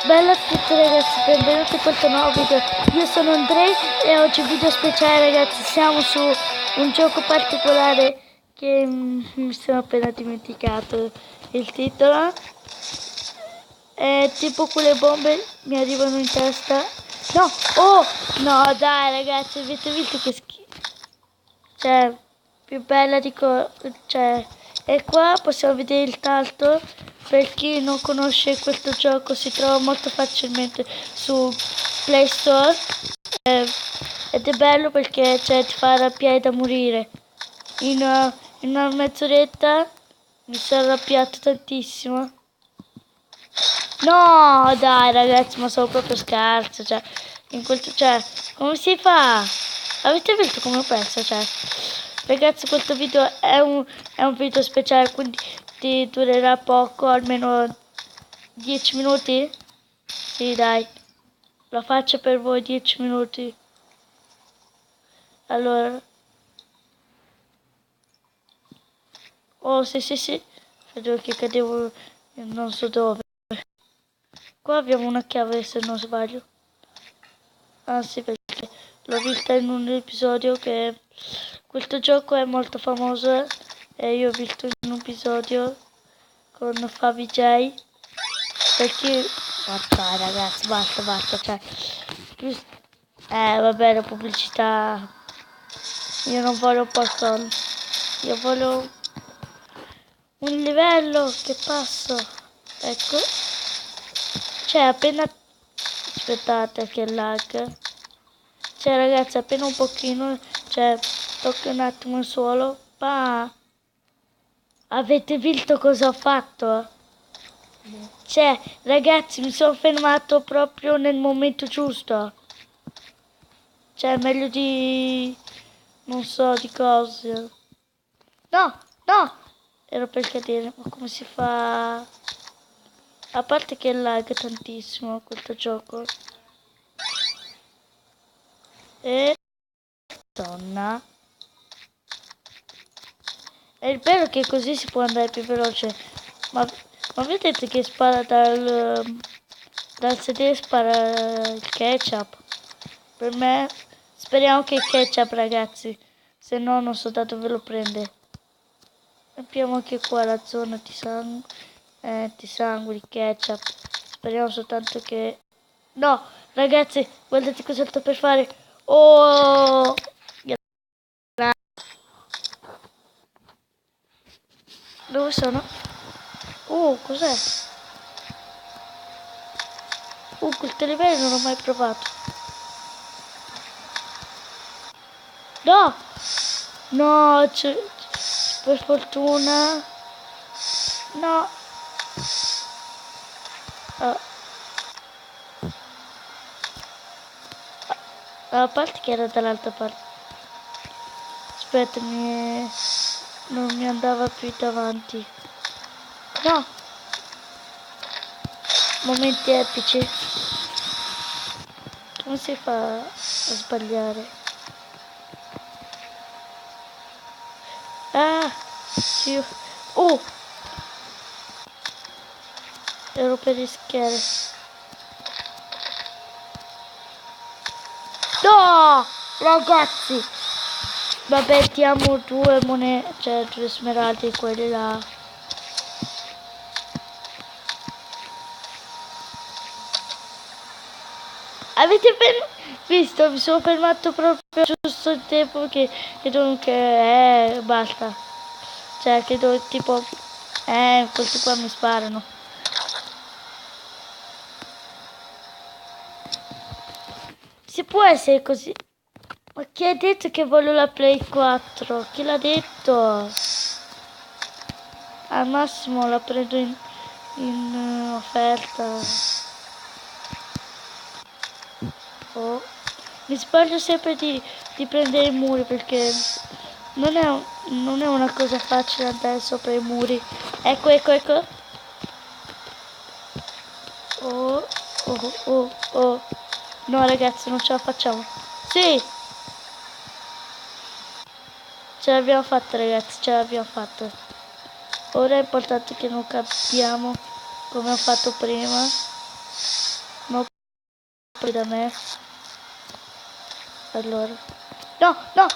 Bella a tutti ragazzi, benvenuti in questo nuovo video. Io sono Andrei e oggi video speciale ragazzi, siamo su un gioco particolare che mi sono appena dimenticato il titolo. È tipo quelle bombe mi arrivano in testa. No, oh, no dai ragazzi, avete visto che schifo? Cioè, più bella di cioè, e qua possiamo vedere il talto. Per chi non conosce questo gioco si trova molto facilmente su Play Store ed è bello perché cioè, ti fa arrabbiare da morire. In una mezz'oretta mi sono arrabbiato tantissimo. No dai ragazzi, ma sono proprio scarso, cioè, cioè, come si fa? Avete visto come penso, cioè? Ragazzi, questo video è un video speciale, quindi durerà poco, almeno 10 minuti? Sì, dai, lo faccio per voi 10 minuti. Allora. Oh, sì, vedevo che cadevo non so dove. Qua abbiamo una chiave se non sbaglio. Ah sì, perché l'ho vista in un episodio che questo gioco è molto famoso e io ho visto in un episodio con Fabi J. Perché dai ragazzi, basta, cioè vabbè, la pubblicità, io non voglio Pokémon, io voglio un livello che passo, ecco, cioè appena, aspettate che lag, cioè ragazzi appena un pochino, cioè tocco un attimo il suolo, avete visto cosa ho fatto? Cioè, ragazzi, mi sono fermato proprio nel momento giusto. Cioè, meglio di... non so, di cose. No! Ero per cadere, ma come si fa? A parte che lag tantissimo questo gioco. E... donna. È il bello che così si può andare più veloce. Ma vedete che spara dal sedere spara il ketchup? Per me, speriamo che il ketchup ragazzi, se no non so da dove lo prende. Abbiamo anche qua la zona di sangue, di ketchup. Speriamo soltanto che... No, ragazzi, guardate cosa sto per fare. Oh! Dove sono? Cos'è? Questo livello non l'ho mai provato. No! No, per fortuna. No. A parte che era dall'altra parte. Aspetta, non mi andava più davanti. No. Momenti epici. Come si fa a sbagliare? Ah, sì. Ero per rischiare. No, ragazzi. Vabbè, diamo 2 monete, cioè 2 smeraldi, quelli là. Avete visto? Mi sono fermato proprio giusto il tempo che basta. Cioè, che tipo, questi qua mi sparano. Si può essere così? Ma chi ha detto che voglio la Play 4? Chi l'ha detto? Al massimo la prendo in offerta. Oh. Mi sbaglio sempre di prendere i muri perché non è una cosa facile andare sopra i muri. Ecco. Oh. No ragazzi, non ce la facciamo. Sì! Ce l'abbiamo fatta ragazzi, ce l'abbiamo fatta. Ora è importante che non capiamo come ho fatto prima. poi da me. Allora. No, no!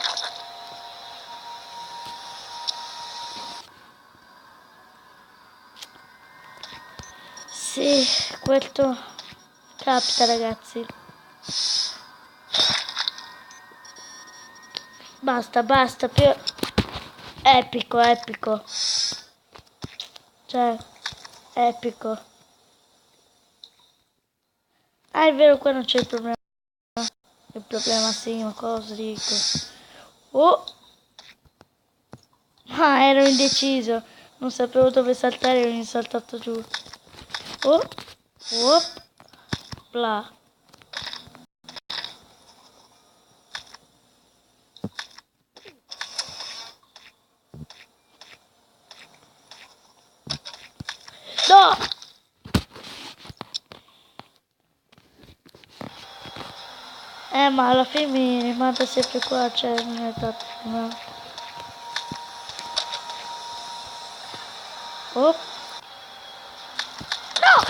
Sì, questo capita, ragazzi. Basta, basta, più epico, epico. Cioè, epico. Ah, è vero, qua non c'è il problema. Il problema sì, ma cosa dico? Oh! Ah, ero indeciso. Non sapevo dove saltare e mi saltato giù. Oh! Oh! Bla. No! Ma alla fine mi rimanda sempre qua, cioè non è tanto no. Oh! No!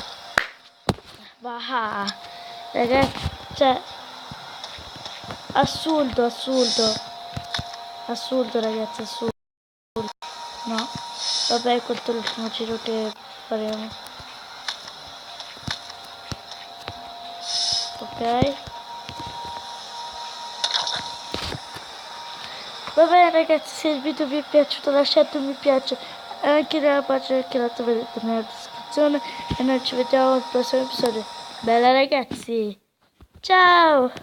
Bah! Ragazzi, cioè... Assurdo, assurdo. Assurdo, ragazzi, assurdo. No. Vabbè, questo è l'ultimo giro che faremo. Ok. Va bene ragazzi, se il video vi è piaciuto lasciate un mi piace anche nella pagina che la trovate nella descrizione e noi ci vediamo al prossimo episodio. Bella ragazzi, ciao!